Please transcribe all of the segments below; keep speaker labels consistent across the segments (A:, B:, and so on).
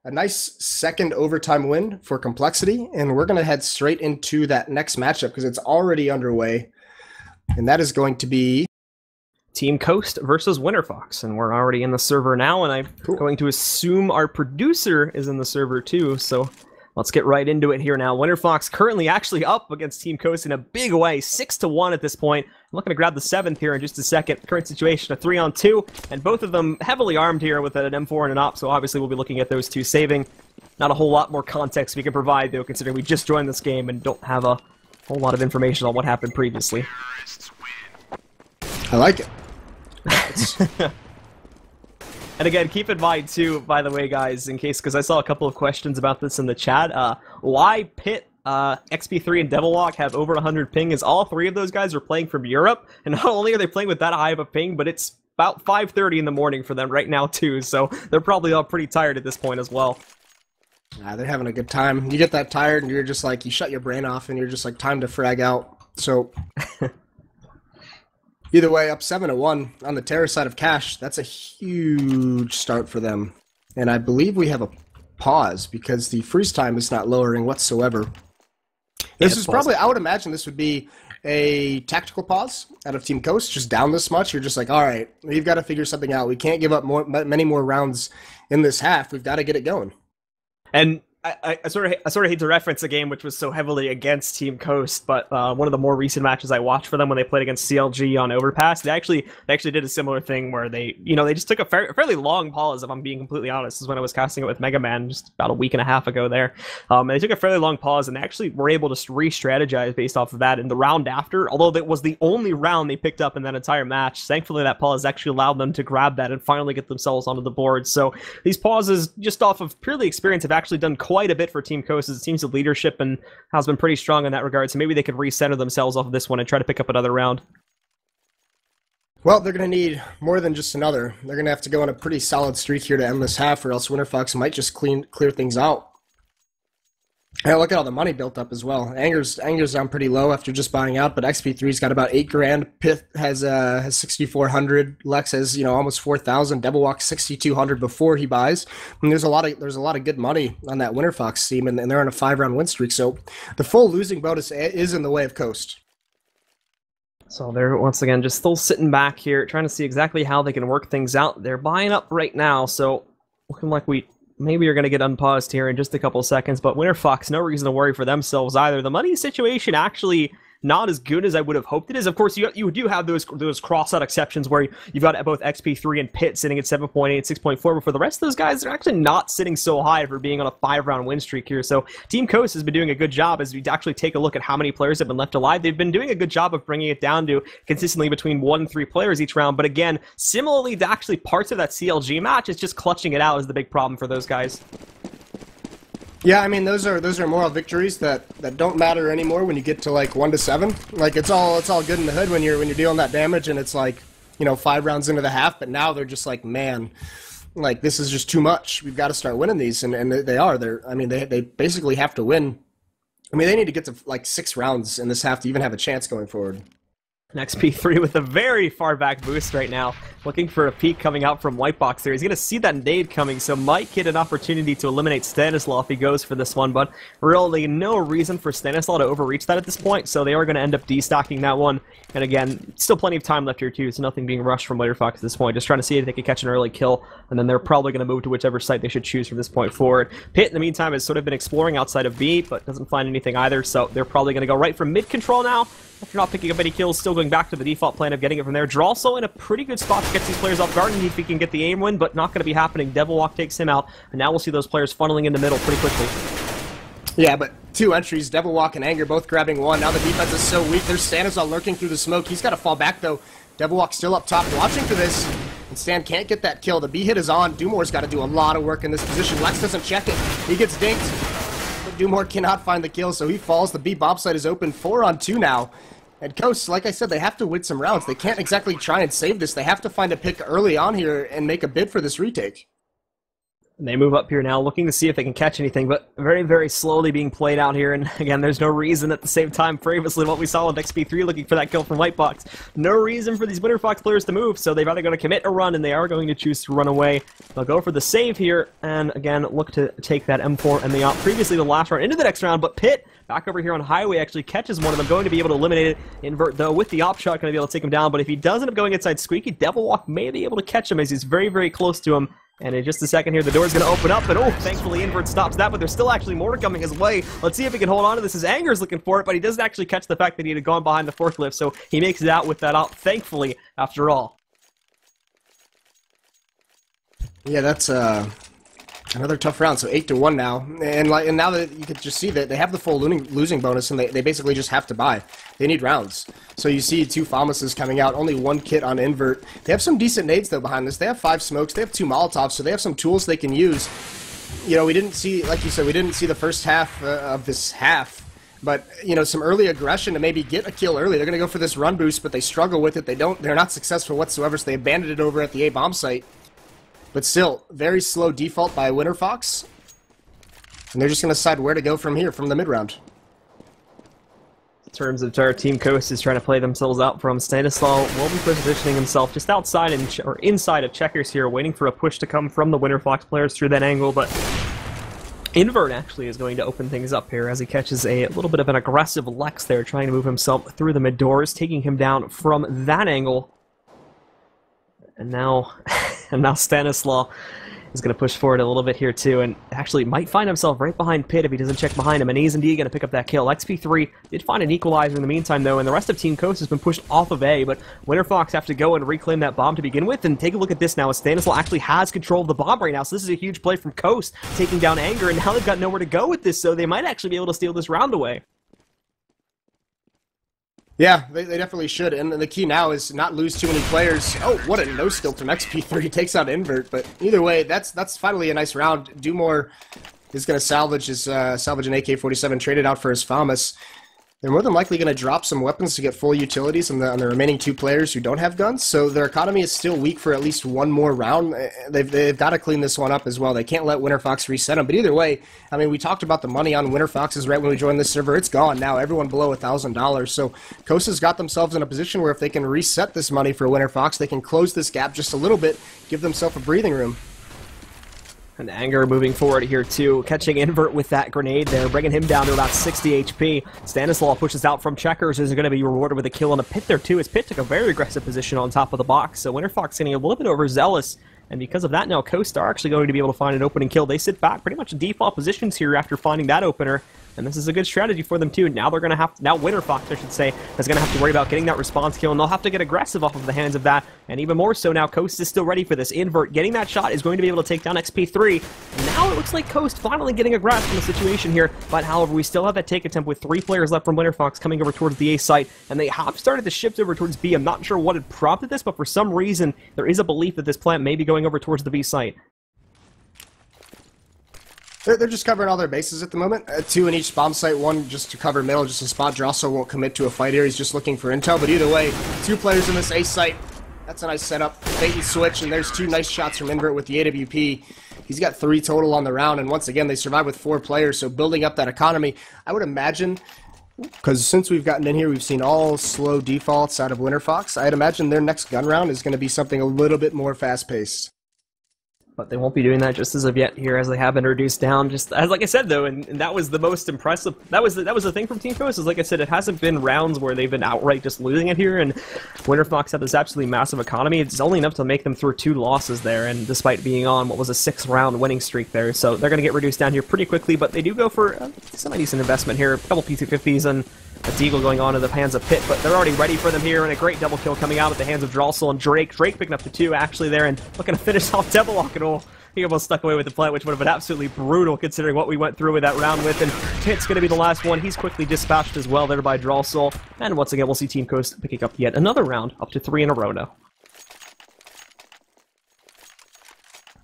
A: A nice second overtime win for Complexity, and we're going to head straight into that next matchup because it's already underway, and that is going to be
B: Team Coast versus Winterfox, and we're already in the server now, and I'm going to assume our producer is in the server too, so let's get right into it here now. Winterfox currently actually up against Team Coast in a big way, 6-1 at this point. I'm looking to grab the 7th here in just a second. Current situation, a 3-on-2, and both of them heavily armed here with an M4 and an op, so obviously we'll be looking at those two saving. Not a whole lot more context we can provide, though, considering we just joined this game and don't have a whole lot of information on what happened previously.
A: I like it.
B: And again, keep in mind too, by the way, guys, in case, because I saw a couple of questions about this in the chat, why Pit, XP3, and Devilwalk have over 100 ping is all three of those guys are playing from Europe, and not only are they playing with that high of a ping, but it's about 5:30 in the morning for them right now too, so they're probably all pretty tired at this point as well.
A: They're having a good time. You get that tired and you're just like, you shut your brain off and you're just like, time to frag out. So either way, up 7-1 on the Terror side of Cash. That's a huge start for them. And I believe we have a pause because the freeze time is not lowering whatsoever. This is probably, I would imagine this would be a tactical pause out of Team Coast, just down this much. You're just like, all right, we've got to figure something out. We can't give up many more rounds in this half. We've got to get it going.
B: And I sort of hate to reference a game which was so heavily against Team Coast, but one of the more recent matches I watched for them when they played against CLG on Overpass, they actually did a similar thing where they just took a fairly long pause. If I'm being completely honest, this is when I was casting it with Mega Man just about a week and a half ago there. And they took a fairly long pause and they actually were able to re-strategize based off of that in the round after. Although that was the only round they picked up in that entire match, thankfully that pause actually allowed them to grab that and finally get themselves onto the board. So these pauses, just off of purely experience, have actually done quite a bit for Team Coast. It seems the leadership and has been pretty strong in that regard, so maybe they could recenter themselves off of this one and try to pick up another round.
A: Well, they're going to need more than just another. They're going to have to go on a pretty solid streak here to end this half, or else Winterfox might just clear things out. And look at all the money built up as well. Anger's down pretty low after just buying out, but XP3's got about 8 grand. Pith has 6,400. Lex has almost 4,000. Devilwalk 6,200 before he buys. And there's a lot of good money on that Winterfox team, and they're on a 5-round win streak. So the full losing bonus is in the way of Coast.
B: So they're once again just still sitting back here, trying to see exactly how they can work things out. They're buying up right now, so looking like maybe you're going to get unpaused here in just a couple of seconds, but Winterfox, no reason to worry for themselves either. The money situation actually not as good as I would have hoped it is. Of course, you do have those cross-out exceptions where you've got both XP3 and Pit sitting at 7.8 and 6.4, but for the rest of those guys, they're actually not sitting so high for being on a 5-round win streak here. So Team Coast has been doing a good job. As we actually take a look at how many players have been left alive, they've been doing a good job of bringing it down to consistently between 1 and 3 players each round. But again, similarly to actually parts of that CLG match, it's just clutching it out is the big problem for those guys.
A: Yeah, I mean those are moral victories that don't matter anymore when you get to like 1 to 7. Like it's all good in the hood when you're dealing that damage and it's like 5 rounds into the half. But now they're just like, man, like this is just too much. We've got to start winning these, and they are. They basically have to win. I mean they need to get to like 6 rounds in this half to even have a chance going forward.
B: XP3 with a very far back boost right now, looking for a peek coming out from Whitebox there. He's going to see that nade coming, so might get an opportunity to eliminate Stanislaw if he goes for this one, but really no reason for Stanislaw to overreach that at this point, so they are going to end up destocking that one. And again, still plenty of time left here too, so nothing being rushed from Winterfox at this point, just trying to see if they can catch an early kill, and then they're probably going to move to whichever site they should choose from this point forward. Pit, in the meantime, has sort of been exploring outside of B, but doesn't find anything either, so they're probably going to go right for mid-control now. After not picking up any kills, still going back to the default plan of getting it from there. Drawso in a pretty good spot to get these players off guard, and if he can get the aim win, but not going to be happening. Devilwalk takes him out, and now we'll see those players funneling in the middle pretty quickly.
A: Yeah, but 2 entries, Devilwalk and Anger both grabbing 1. Now the defense is so weak. There's Stanislaw lurking through the smoke. He's got to fall back, though. Devilwalk still up top, watching for this. And Stan can't get that kill. The B hit is on. Dumore's got to do a lot of work in this position. Lex doesn't check it. He gets dinked. But Dumore cannot find the kill, so he falls. The B bomb site is open. 4-on-2 now. And Coast, like I said, they have to win some rounds. They can't exactly try and save this. They have to find a pick early on here and make a bid for this retake.
B: And they move up here now, looking to see if they can catch anything, but very, very slowly being played out here. And again, there's no reason at the same time, previously, what we saw with XP3 looking for that kill from Whitebox. No reason for these Winterfox players to move, so they've either going to commit or run, and they are going to choose to run away. They'll go for the save here, and again, look to take that M4 and the op previously the last round into the next round, but Pitt, back over here on Highway, actually catches one of them, going to be able to eliminate it. Invert, though, with the op shot, going to be able to take him down, but if he does end up going inside Squeaky, Devil Walk may be able to catch him as he's very, very close to him. And in just a second here, the door's going to open up, and oh, thankfully Invert stops that, but there's still actually more coming his way. Let's see if he can hold on to this, as Anger's looking for it, but he doesn't actually catch the fact that he had gone behind the forklift, so he makes it out with that op, thankfully, after all.
A: Yeah, that's another tough round, so 8-1 now. And now that you could just see that they have the full losing bonus, and they basically just have to buy. They need rounds. So you see 2 Famuses coming out, only 1 kit on Invert. They have some decent nades, though, behind this. They have 5 smokes, they have 2 Molotovs, so they have some tools they can use. You know, we didn't see, like you said, we didn't see the first half of this half. But, you know, some early aggression to maybe get a kill early. They're going to go for this run boost, but they struggle with it. They're not successful whatsoever, so they abandoned it over at the A-bomb site. But still, very slow default by Winterfox. And they're just going to decide where to go from here, from the mid-round.
B: In terms of our Team Coast is trying to play themselves out from, Stanislaw will be positioning himself just outside or inside of Checkers here, waiting for a push to come from the Winterfox players through that angle, but Invert actually is going to open things up here as he catches a little bit of an aggressive Lex there, trying to move himself through the mid-doors, taking him down from that angle. And now Stanislaw is going to push forward a little bit here too, and actually might find himself right behind Pitt if he doesn't check behind him, and he's indeed going to pick up that kill. XP3 did find an equalizer in the meantime, though, and the rest of Team Coast has been pushed off of A, but Winterfox have to go and reclaim that bomb to begin with, and take a look at this now, as Stanislaw actually has control of the bomb right now, so this is a huge play from Coast, taking down Anger, and now they've got nowhere to go with this, so they might actually be able to steal this round away.
A: Yeah, they definitely should, and the key now is not lose too many players. Oh, what a no-skill from XP3, takes out Invert, but either way, that's finally a nice round. Dumore is going to salvage an AK-47, trade it out for his FAMAS. They're more than likely going to drop some weapons to get full utilities on the remaining 2 players who don't have guns, so their economy is still weak for at least one more round. They've got to clean this one up as well. They can't let Winterfox reset them, but either way, I mean, we talked about the money on Winterfox's right when we joined this server. It's gone now. Everyone below $1,000, so Kosa's got themselves in a position where if they can reset this money for Winterfox, they can close this gap just a little bit, give themselves a breathing room.
B: And Anger moving forward here too, catching Invert with that grenade there, bringing him down to about 60 HP. Stanislaw pushes out from Checkers, is going to be rewarded with a kill on a Pit there too, as Pit took a very aggressive position on top of the box. So Winterfox getting a little bit overzealous, and because of that now, Coast are actually going to be able to find an opening kill. They sit back pretty much in default positions here after finding that opener. And this is a good strategy for them too. Now they're going to have, now Winterfox, I should say, is going to have to worry about getting that response kill, and they'll have to get aggressive off of the hands of that. And even more so now, Coast is still ready for this. Invert getting that shot is going to be able to take down XP3. And now it looks like Coast finally getting a grasp on the situation here. But however, we still have that take attempt with 3 players left from Winterfox coming over towards the A site, and they have started to shift over towards B. I'm not sure what had prompted this, but for some reason, there is a belief that this plant may be going over towards the B site.
A: They're just covering all their bases at the moment. 2 in each bomb site, 1 just to cover middle, just a spot. Drosso won't commit to a fight here. He's just looking for intel, but either way, 2 players in this A site. That's a nice setup. Bait and switch, and there's 2 nice shots from Invert with the AWP. He's got 3 total on the round, and once again, they survive with 4 players, so building up that economy. I would imagine, because since we've gotten in here, we've seen all slow defaults out of Winterfox. I'd imagine their next gun round is going to be something a little bit more fast-paced.
B: But they won't be doing that just as of yet here, as they have been reduced down. Just as like I said though, and that was the most impressive. That was the thing from Team Coast, is like I said, it hasn't been rounds where they've been outright just losing it here. And Winterfox had this absolutely massive economy. It's only enough to make them through 2 losses there, and despite being on what was a 6-round winning streak there, so they're going to get reduced down here pretty quickly. But they do go for a semi-decent investment here, a couple P250s and a deagle going on in the hands of Pitt, but they're already ready for them here, and a great double kill coming out at the hands of Drossel and Drake. Drake picking up the 2 actually there, and looking to finish off Devil Walk and all. He almost stuck away with the plant, which would have been absolutely brutal considering what we went through with that round with, and Pitt's going to be the last one. He's quickly dispatched as well there by Drossel, and once again we'll see Team Coast picking up yet another round, up to 3 in a row now.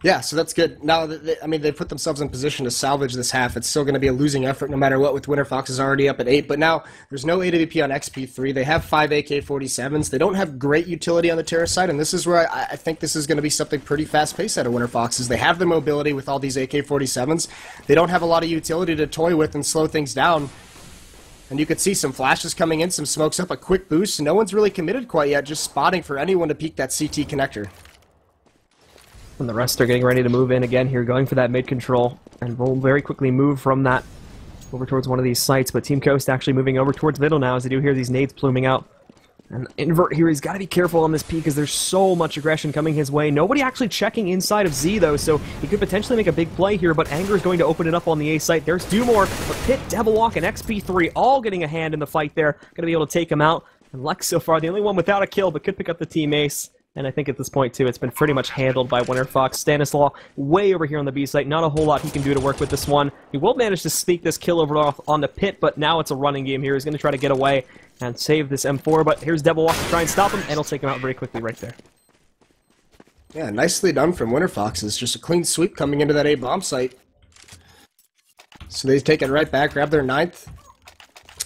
A: Yeah, so that's good. Now, I mean, they put themselves in position to salvage this half. It's still going to be a losing effort no matter what, with Winterfox is already up at 8. But now, there's no AWP on XP3. They have 5 AK-47s. They don't have great utility on the terror side, and this is where I think this is going to be something pretty fast-paced out of Winterfox, is they have the mobility with all these AK-47s. They don't have a lot of utility to toy with and slow things down. And you could see some flashes coming in, some smokes up, a quick boost. No one's really committed quite yet, just spotting for anyone to peek that CT connector.
B: And the rest are getting ready to move in again here, going for that mid control. And we'll very quickly move from that over towards one of these sites. But Team Coast actually moving over towards middle now, as they do hear these nades pluming out. And Invert here, he's got to be careful on this peak, because there's so much aggression coming his way. Nobody actually checking inside of Z, though, so he could potentially make a big play here, but Anger is going to open it up on the A site. There's Dumore, but Pit, Devilwalk, and XP3 all getting a hand in the fight there. Going to be able to take him out. And Lex so far, the only one without a kill, but could pick up the team ace. And I think at this point, too, it's been pretty much handled by Winterfox. Stanislaw way over here on the B site. Not a whole lot he can do to work with this one. He will manage to sneak this kill over on the Pit, but now it's a running game here. He's going to try to get away and save this M4, but here's Devilwalk to try and stop him, and he'll take him out very quickly right there.
A: Yeah, nicely done from Winterfox. It's just a clean sweep coming into that A bomb site. So they take it right back, grab their 9th.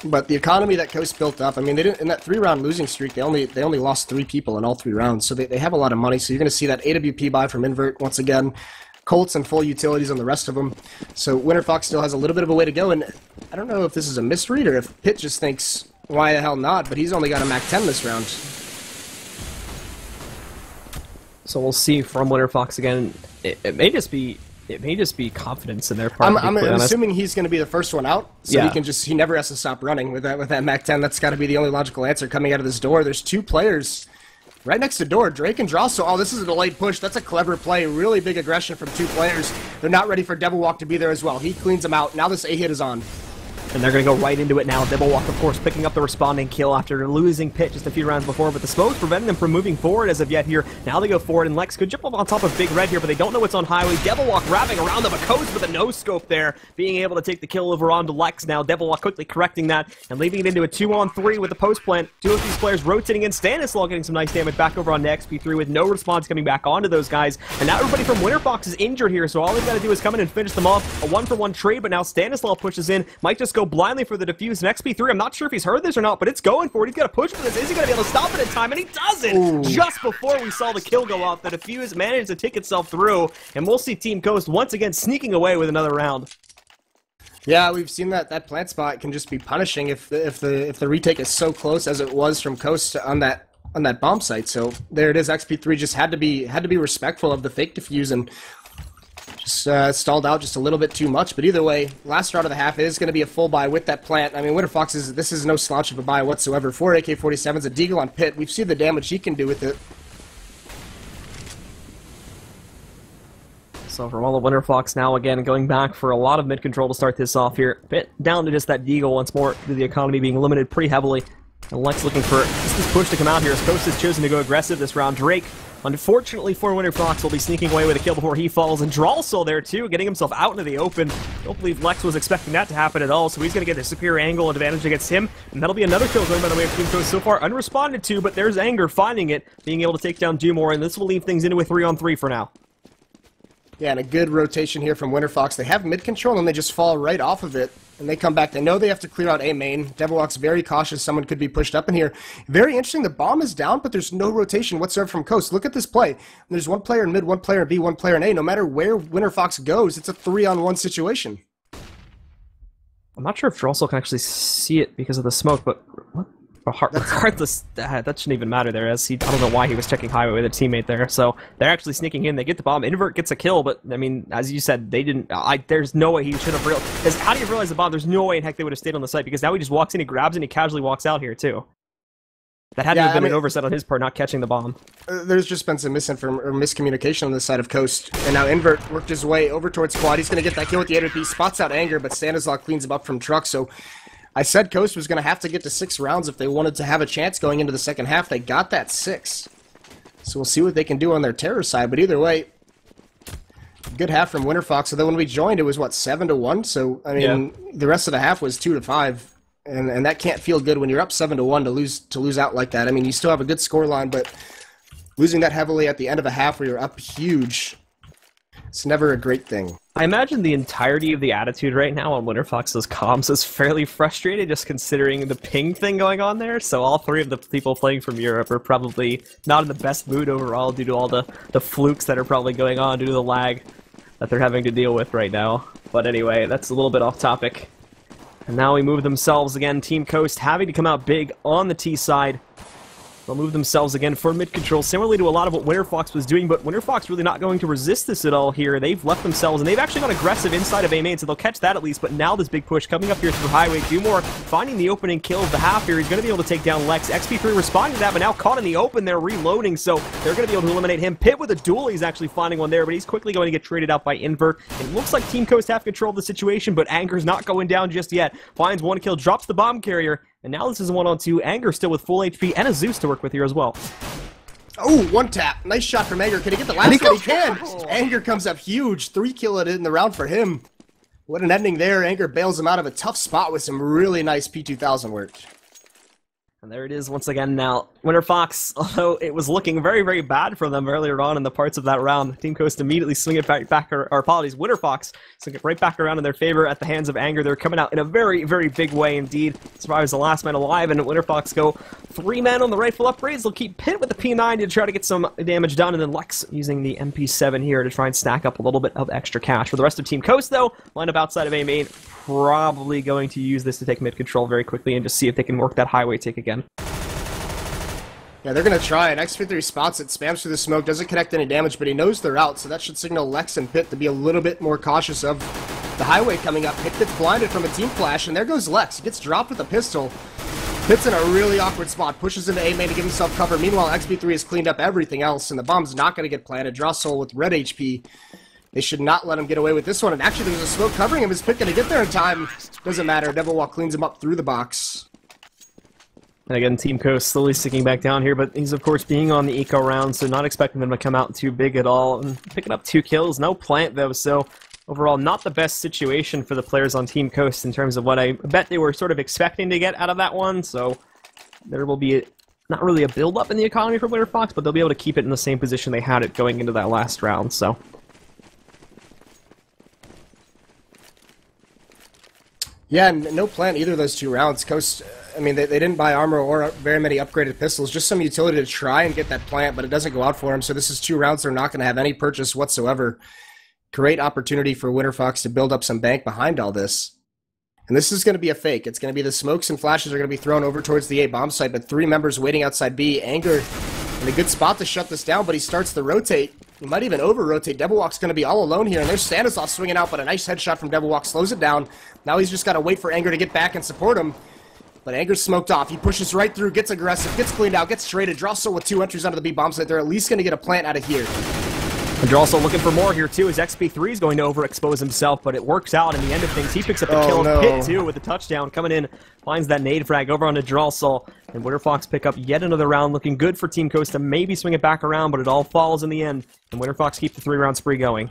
A: But the economy that Coast built up, I mean, they didn't, in that 3-round losing streak, they only lost 3 people in all 3 rounds, so they have a lot of money. So you're going to see that AWP buy from Invert once again, Colts and full utilities on the rest of them. So Winterfox still has a little bit of a way to go, and I don't know if this is a misread or if Pitt just thinks, why the hell not? But he's only got a MAC-10 this round.
B: So we'll see from Winterfox again. It may just be confidence in their part.
A: I'm assuming he's going to be the first one out, so yeah. He never has to stop running with that MAC-10. That's got to be the only logical answer coming out of this door. There's 2 players right next to door, Drake and Drossel. Oh, this is a delayed push. That's a clever play. Really big aggression from 2 players. They're not ready for Devilwalk to be there as well. He cleans them out. Now this A hit is on.
B: And they're going to go right into it now. Devilwalk, of course, picking up the responding kill after losing Pit just a few rounds before, but the smoke's preventing them from moving forward as of yet here. Now they go forward, and Lex could jump up on top of Big Red here, but they don't know what's on Highway. Devilwalk wrapping around them, but Coast with a no-scope there, being able to take the kill over onto Lex now. Devilwalk quickly correcting that and leaving it into a 2-on-3 with the post plant. 2 of these players rotating in. Stanislaw getting some nice damage back over on XP3 with no response coming back onto those guys. And now everybody from Winterfox is injured here, so all they've got to do is come in and finish them off. A 1-for-1 trade, but now Stanislaw pushes in. Might just go blindly for the defuse. And XP3, I'm not sure if he's heard this or not, but it's going for it. He's got to push for this. Is he going to be able to stop it in time? And he doesn't! Ooh. Just before we saw the kill go off, the defuse managed to take itself through, and we'll see Team Coast once again sneaking away with another round.
A: Yeah, we've seen that plant spot can just be punishing if the retake is so close as it was from Coast on that bomb site. So there it is. XP3 just had to be respectful of the fake defuse and just stalled out just a little bit too much. But either way, last round of the half is going to be a full buy with that plant. I mean, Winterfox this is no slouch of a buy whatsoever. 4 AK-47s, a deagle on Pit. We've seen the damage he can do with it.
B: So from all of Winterfox now, again, going back for a lot of mid-control to start this off here. Pit down to just that deagle once more, due to the economy being limited pretty heavily. And Lex looking for just this push to come out here, as Coast has chosen to go aggressive this round. Drake, unfortunately for Winterfox, will be sneaking away with a kill before he falls, and Drossel there too, getting himself out into the open. Don't believe Lex was expecting that to happen at all, so he's going to get a superior angle advantage against him, and that'll be another kill going by the way of Team Coast so far, unresponded to, but there's Anger finding it, being able to take down Dumore, and this will leave things into a 3-on-3 for now.
A: Yeah, and a good rotation here from Winterfox. They have mid-control, and they just fall right off of it. And they come back. They know they have to clear out A main. Devilwalk's very cautious. Someone could be pushed up in here. Very interesting. The bomb is down, but there's no rotation whatsoever from Coast. Look at this play. There's 1 player in mid, 1 player in B, 1 player in A. No matter where Winterfox goes, it's a 3-on-1 situation.
B: I'm not sure if Drossel can actually see it because of the smoke, but what? Regardless, that shouldn't even matter there, as I don't know why he was checking Highway with a teammate there. So they're actually sneaking in. They get the bomb. Invert gets a kill, but I mean, as you said, they didn't. There's no way he should have realized. Because how do you realize the bomb? There's no way in heck they would have stayed on the site, because now he just walks in, he grabs it, and he casually walks out here too. That had to have been an oversight on his part, not catching the bomb.
A: There's just been some miscommunication on the side of Coast, and now Invert worked his way over towards Quad. He's going to get that kill with the AWP, spots out Anger, but Stanislaw cleans him up from truck. So I said Coast was going to have to get to 6 rounds if they wanted to have a chance going into the second half. They got that 6. So we'll see what they can do on their terror side. But either way, good half from Winterfox. Although when we joined, it was, what, 7-1? So, I mean, the rest of the half was 2-5. And that can't feel good when you're up 7-1 to lose out like that. I mean, you still have a good scoreline, but losing that heavily at the end of a half where you're up huge, It's never a great thing.
B: I imagine the entirety of the attitude right now on Winterfox's comms is fairly frustrated, just considering the ping thing going on there. So all three of the people playing from Europe are probably not in the best mood overall due to all the flukes that are probably going on due to the lag that they're having to deal with right now. But anyway, that's a little bit off topic. And now we move themselves again. Team Coast having to come out big on the T side. They'll move themselves again for mid-control, similarly to a lot of what Winterfox was doing, but Winterfox really not going to resist this at all here. They've left themselves, and they've actually gone aggressive inside of A main, so they'll catch that at least, but now this big push coming up here through Highway. Dumore finding the opening kill of the half here. He's going to be able to take down Lex. XP3 responding to that, but now caught in the open. They're reloading, so they're going to be able to eliminate him. Pit with a duel, he's actually finding one there, but he's quickly going to get traded out by Invert. It looks like Team Coast have control of the situation, but Anger's not going down just yet. Finds one kill, drops the bomb carrier, and now this is a 1-on-2. Anger still with full HP and a Zeus to work with here as well.
A: Oh, one tap. Nice shot from Anger. Can he get the last one? He can. Anger comes up huge. 3 kill it in the round for him. What an ending there. Anger bails him out of a tough spot with some really nice P2000 work.
B: And there it is once again now. Winterfox, although it was looking very, very bad for them earlier on in the parts of that round, Team Coast immediately swing it back or apologies, Winterfox swing it right back around in their favor at the hands of Anger. They're coming out in a very, very big way indeed. Survives the last man alive, and Winterfox go 3 men on the rifle upgrades. They'll keep Pit with the P9 to try to get some damage done, and then Lex using the MP7 here to try and stack up a little bit of extra cash. For the rest of Team Coast, though, line up outside of A main, probably going to use this to take mid control very quickly and just see if they can work that highway tick again.
A: Yeah, they're going to try. And X53 spots it, spams through the smoke, doesn't connect any damage, but he knows they're out, so that should signal Lex and Pit to be a little bit more cautious of the highway coming up. Pit gets blinded from a team flash, and there goes Lex. He gets dropped with a pistol. Pit's in a really awkward spot, pushes into A main to give himself cover. Meanwhile, XP3 has cleaned up everything else, and the bomb's not going to get planted. Draw Soul with red HP. They should not let him get away with this one, and actually there's a smoke covering him. Is Pit going to get there in time? Doesn't matter. Devilwalk cleans him up through the box.
B: And again, Team Coast slowly sticking back down here, but he's, of course, being on the eco round, so not expecting them to come out too big at all. And picking up 2 kills, no plant, though, so overall not the best situation for the players on Team Coast in terms of what I bet they were sort of expecting to get out of that one, so there will be not really a build-up in the economy for Winterfox, but they'll be able to keep it in the same position they had it going into that last round, so...
A: Yeah, and no plant either of those 2 rounds. Coast, I mean, they didn't buy armor or very many upgraded pistols, just some utility to try and get that plant, but it doesn't go out for them, so this is 2 rounds they're not going to have any purchase whatsoever. Great opportunity for Winterfox to build up some bank behind all this. And this is going to be a fake. It's going to be the smokes and flashes are going to be thrown over towards the A bomb site, but 3 members waiting outside B. Anger in a good spot to shut this down, but he starts to rotate. He might even over-rotate. Devilwalk's going to be all alone here, and there's Stanislav swinging out, but a nice headshot from Devilwalk slows it down. Now he's just got to wait for Anger to get back and support him. But Anger's smoked off. He pushes right through, gets aggressive, gets cleaned out, gets traded. Drawso with 2 entries onto the B bomb site. They're at least going to get a plant out of here.
B: And you're also looking for more here, too, as XP3 is going to overexpose himself, but it works out in the end of things. He picks up the kill of Pit, too, with the touchdown. Coming in, finds that nade frag over onto Drawsol. And Winterfox pick up yet another round, looking good for Team Coast to maybe swing it back around, but it all falls in the end. And Winterfox keep the 3-round spree going.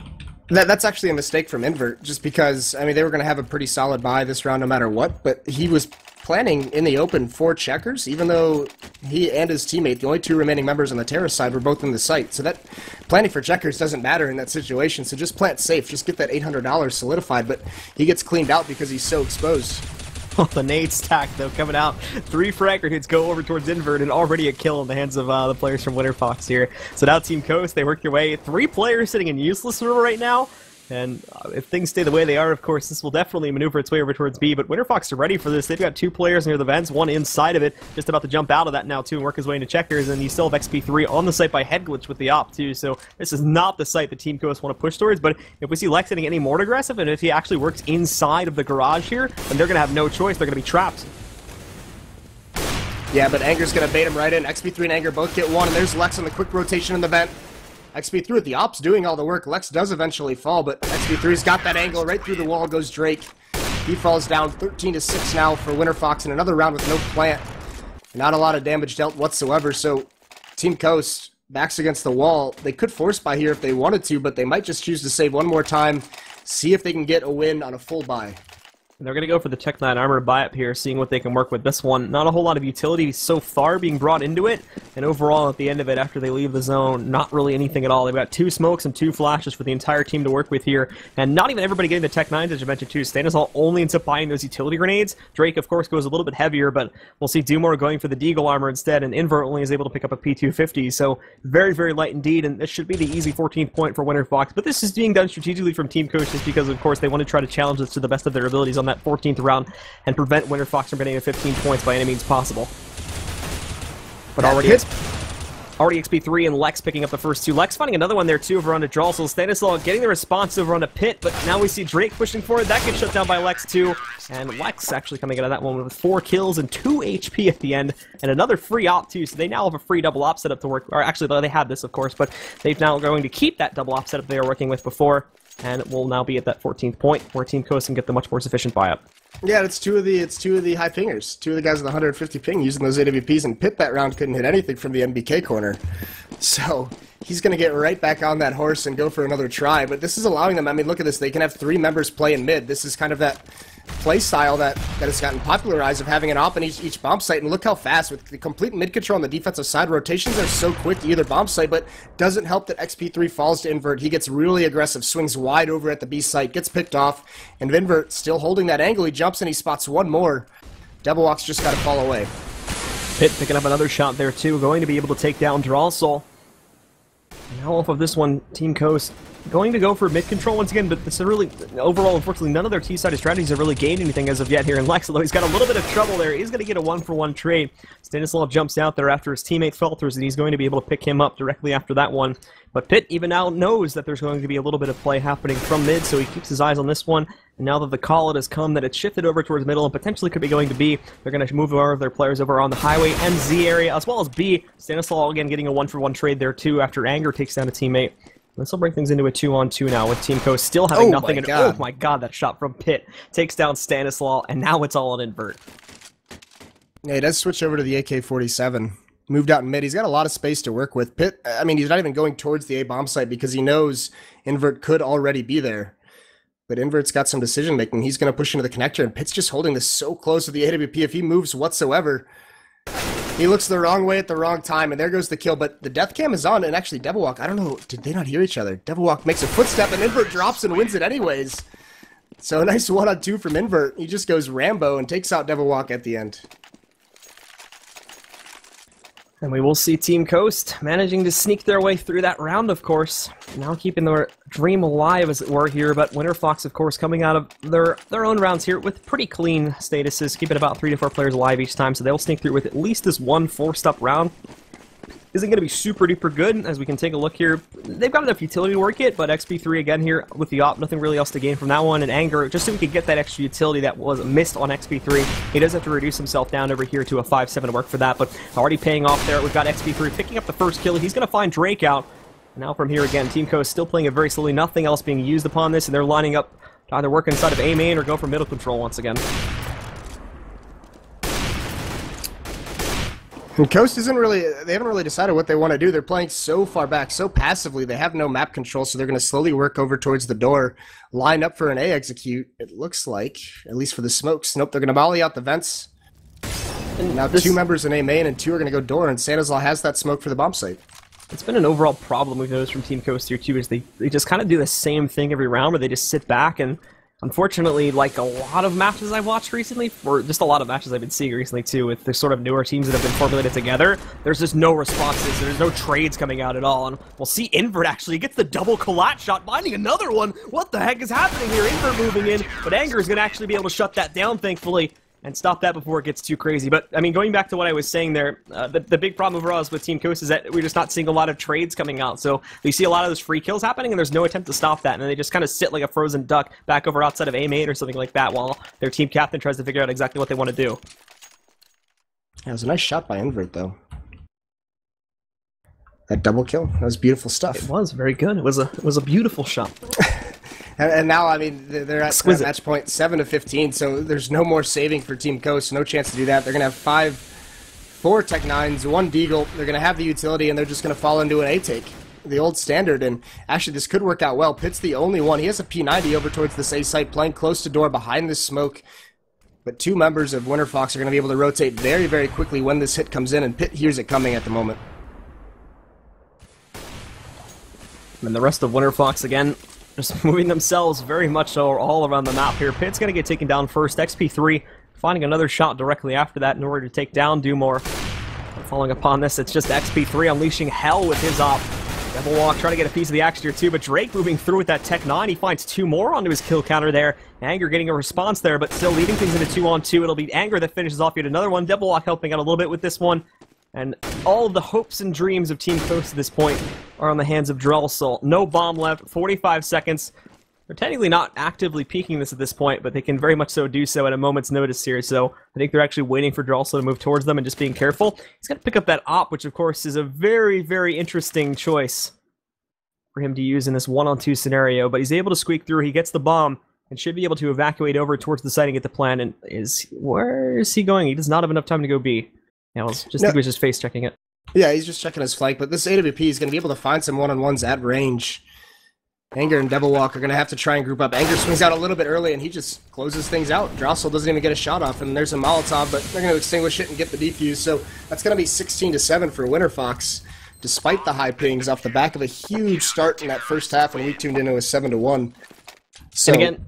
A: That's actually a mistake from Invert, just because, I mean, they were going to have a pretty solid buy this round no matter what, but he was planning in the open for checkers, even though he and his teammate, the only 2 remaining members on the terrorist side, were both in the site. So that planning for checkers doesn't matter in that situation, so just plant safe, just get that $800 solidified, but he gets cleaned out because he's so exposed.
B: Oh, the nade stack, though, coming out. 3 fragger hits go over towards Invert, and already a kill in the hands of the players from Winterfox here. So now Team Coast, they work their way. 3 players sitting in useless river right now. And if things stay the way they are, of course, this will definitely maneuver its way over towards B. But Winterfox are ready for this. They've got 2 players near the vents, 1 inside of it, just about to jump out of that now, too, and work his way into checkers. And you still have XP3 on the site by head glitch with the op, too. So this is not the site that Team Coast want to push towards. But if we see Lex getting any more aggressive, and if he actually works inside of the garage here, then they're going to have no choice. They're going to be trapped.
A: Yeah, but Anger's going to bait him right in. XP3 and Anger both get 1, and there's Lex on the quick rotation in the vent. XP3 with the ops doing all the work. Lex does eventually fall, but XP3's got that angle right through the wall goes Drake. He falls down 13-6 now for Winterfox in another round with no plant. Not a lot of damage dealt whatsoever, so Team Coast backs against the wall. They could force buy here if they wanted to, but they might just choose to save one more time, see if they can get a win on a full buy.
B: And they're going to go for the Tech 9 Armor buy-up here, seeing what they can work with this one. Not a whole lot of utility so far being brought into it, and overall at the end of it, after they leave the zone, not really anything at all. They've got 2 smokes and 2 flashes for the entire team to work with here, and not even everybody getting the Tech 9s, as you mentioned too. Stanislaw only ends up buying those utility grenades. Drake, of course, goes a little bit heavier, but we'll see Dumore going for the Deagle Armor instead, and Invert only is able to pick up a P250, so very, very light indeed, and this should be the easy 14th point for Winterfox, but this is being done strategically from Team Coach just because, of course, they want to try to challenge this to the best of their abilities on that 14th round and prevent Winterfox from getting to 15 points by any means possible. But already XP3 and Lex picking up the first 2. Lex finding another one there too over onto Dralsel. Stanislaw getting the response over onto Pit, but now we see Drake pushing forward. That gets shut down by Lex too. And Lex actually coming out of that one with 4 kills and 2 HP at the end. And another free op too, so they now have a free double op setup to work. Or actually, they had this of course, but they've now going to keep that double op setup they were working with before. And it will now be at that 14th point, where Team Coast can get the much more sufficient buy-up.
A: Yeah, it's two of the high pingers. 2 of the guys with 150 ping using those AWPs, and Pit that round couldn't hit anything from the MBK corner. So he's going to get right back on that horse and go for another try. But this is allowing them, I mean, look at this. They can have 3 members play in mid. This is kind of that play style that has gotten popularized of having an op in each bomb site, and look how fast with the complete mid control on the defensive side. Rotations are so quick to either bomb site, but doesn't help that XP3 falls to Invert. He gets really aggressive, swings wide over at the B site, gets picked off, and Invert still holding that angle. He jumps and he spots one more. Devilwalk's just got to fall away.
B: Pit picking up another shot there too, going to be able to take down Dralsel. Now off of this one, Team Coast going to go for mid control once again, but this is really, overall, unfortunately, none of their T-sided strategies have really gained anything as of yet here in Lex, although he's got a little bit of trouble there. He's going to get a 1-for-1 trade. Stanislaw jumps out there after his teammate falters, and he's going to be able to pick him up directly after that one. But Pitt even now knows that there's going to be a little bit of play happening from mid, so he keeps his eyes on this one. And now that the call has come, that it's shifted over towards middle and potentially could be going to B, they're going to move more of their players over on the highway and Z area, as well as B. Stanislaw again getting a 1-for-1 trade there too after Anger takes down a teammate. This will bring things into a 2-on-2 now with Team Coast still having nothing. And oh my god, that shot from Pitt takes down Stanislaw, and now it's all on Invert.
A: Yeah, he does switch over to the AK-47. Moved out in mid. He's got a lot of space to work with. Pitt, I mean, he's not even going towards the A bomb site because he knows Invert could already be there. But Invert's got some decision making. He's going to push into the connector, and Pitt's just holding this so close to the AWP. If he moves whatsoever, he looks the wrong way at the wrong time, and there goes the kill. But the death cam is on, and actually Devilwalk, I don't know, did they not hear each other? Devilwalk makes a footstep, and Invert drops and wins it anyways. So a nice 1-on-2 from Invert. He just goes Rambo and takes out Devilwalk at the end.
B: And we will see Team Coast managing to sneak their way through that round, of course. Now keeping their dream alive, as it were, here. But Winterfox, of course, coming out of their own rounds here with pretty clean statuses, keeping about 3 to 4 players alive each time. So they'll sneak through with at least this one forced up round. Isn't going to be super duper good, as we can take a look here. They've got enough utility to work it, but XP3 again here with the op, nothing really else to gain from that one. And Anger, just so we could get that extra utility that was missed on XP3, he does have to reduce himself down over here to a 5-7 to work for that, but already paying off there. We've got XP3 picking up the first kill. He's going to find Drake out. Now from here again, Team Coast still playing it very slowly, nothing else being used upon this, and they're lining up to either work inside of A main or go for middle control once again.
A: And Coast isn't really, they haven't really decided what they want to do. They're playing so far back, so passively. They have no map control, so they're going to slowly work over towards the door, line up for an A execute, it looks like, at least for the smokes. Nope, they're going to volley out the vents. And now 2 members in A main and 2 are going to go door, and Stanislaw has that smoke for the bomb site.
B: It's been an overall problem we've noticed from Team Coast here too, is they just kind of do the same thing every round where they just sit back, and unfortunately, like a lot of matches I've watched recently, or just a lot of matches I've been seeing recently too, with the sort of newer teams that have been formulated together, there's just no responses, there's no trades coming out at all, and we'll see Invert actually gets the double collat shot, finding another one. What the heck is happening here? Invert moving in, but Anger is going to actually be able to shut that down, thankfully, and stop that before it gets too crazy. But, I mean, going back to what I was saying there, the big problem overall is with Team Coast is that we're just not seeing a lot of trades coming out. So we see a lot of those free kills happening, and there's no attempt to stop that. And they just kind of sit like a frozen duck back over outside of A main or something like that while their team captain tries to figure out exactly what they want to do.
A: Yeah, it was a nice shot by Invert, though. That double kill, that was beautiful stuff.
B: It was very good. It was a beautiful shot.
A: And now, I mean, they're at match point 7-15, so there's no more saving for Team Coast. No chance to do that. They're going to have 4 Tech 9s, 1 Deagle. They're going to have the utility, and they're just going to fall into an A take. the old standard, and actually this could work out well. Pitt's the only one. He has a P90 over towards this A site, playing close to door behind this smoke. But two members of Winterfox are going to be able to rotate very, very quickly when this hit comes in, and Pitt hears it coming at the moment.
B: And the rest of Winterfox, again, just moving themselves very much so all around the map here. Pitt's going to get taken down first. XP3 finding another shot directly after that in order to take down Dumore. Following upon this, it's just XP3 unleashing hell with his op. Devil Walk trying to get a piece of the action here too, but Drake moving through with that Tech 9. He finds two more onto his kill counter there. Anger getting a response there, but still leading things into 2-on-2. It'll be Anger that finishes off yet another one. Devil Walk helping out a little bit with this one. And all of the hopes and dreams of Team Coast at this point are on the hands of Drelsel. No bomb left, 45 seconds. They're technically not actively peeking this at this point, but they can very much so do so at a moment's notice here. So I think they're actually waiting for Drelsel to move towards them and just being careful. He's got to pick up that op, which of course is a very, very interesting choice for him to use in this 1-on-2 scenario. But he's able to squeak through. He gets the bomb and should be able to evacuate over towards the site and get the plan. And where is he going? He does not have enough time to go B. Yeah, I think he was just face checking it.
A: Yeah, he's just checking his flank, but this AWP is going to be able to find some one-on-ones at range. Anger and Devil Walk are going to have to try and group up. Anger swings out a little bit early, and he just closes things out. Drossel doesn't even get a shot off, and there's a Molotov, but they're going to extinguish it and get the defuse. So that's going to be 16-7 for Winterfox, despite the high pings off the back of a huge start in that first half, and we tuned into a 7-1. So,
B: and again,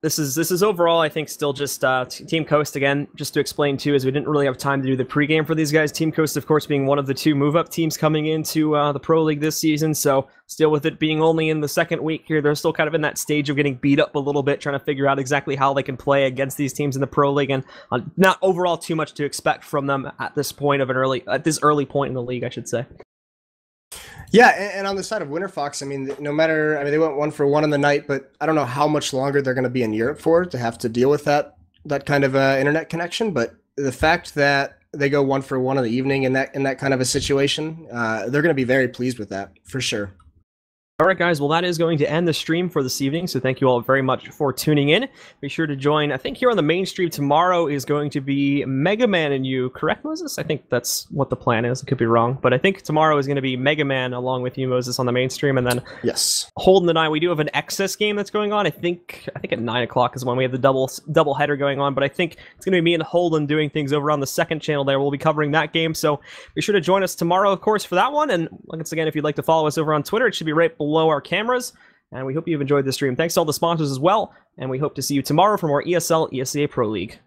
B: this is overall, I think, still just Team Coast, again, just to explain, too, as we didn't really have time to do the pregame for these guys. Team Coast, of course, being one of the two move-up teams coming into the Pro League this season, so still with it being only in the second week here, they're still kind of in that stage of getting beat up a little bit, trying to figure out exactly how they can play against these teams in the Pro League, and not overall too much to expect from them at this point of this early point in the league, I should say.
A: Yeah, and on the side of Winterfox, I mean, they went 1-for-1 in the night, but I don't know how much longer they're going to be in Europe for to have to deal with that kind of internet connection. But the fact that they go 1-for-1 in the evening in that kind of a situation, they're going to be very pleased with that for sure.
B: All right, guys, well, that is going to end the stream for this evening, so thank you all very much for tuning in. Be sure to join, I think here on the main stream tomorrow is going to be Mega Man and you, correct, Moses? I think that's what the plan is. I could be wrong, but I think tomorrow is going to be Mega Man along with you, Moses, on the main stream, and then
A: yes,
B: Holden and I, we do have an Excess game that's going on. I think at 9 o'clock is when we have the double header going on, but I think it's going to be me and Holden doing things over on the second channel there. We'll be covering that game, so be sure to join us tomorrow, of course, for that one, and once again, if you'd like to follow us over on Twitter, it should be right below our cameras, and we hope you've enjoyed the stream. Thanks to all the sponsors as well, and we hope to see you tomorrow for more ESL ESEA Pro League.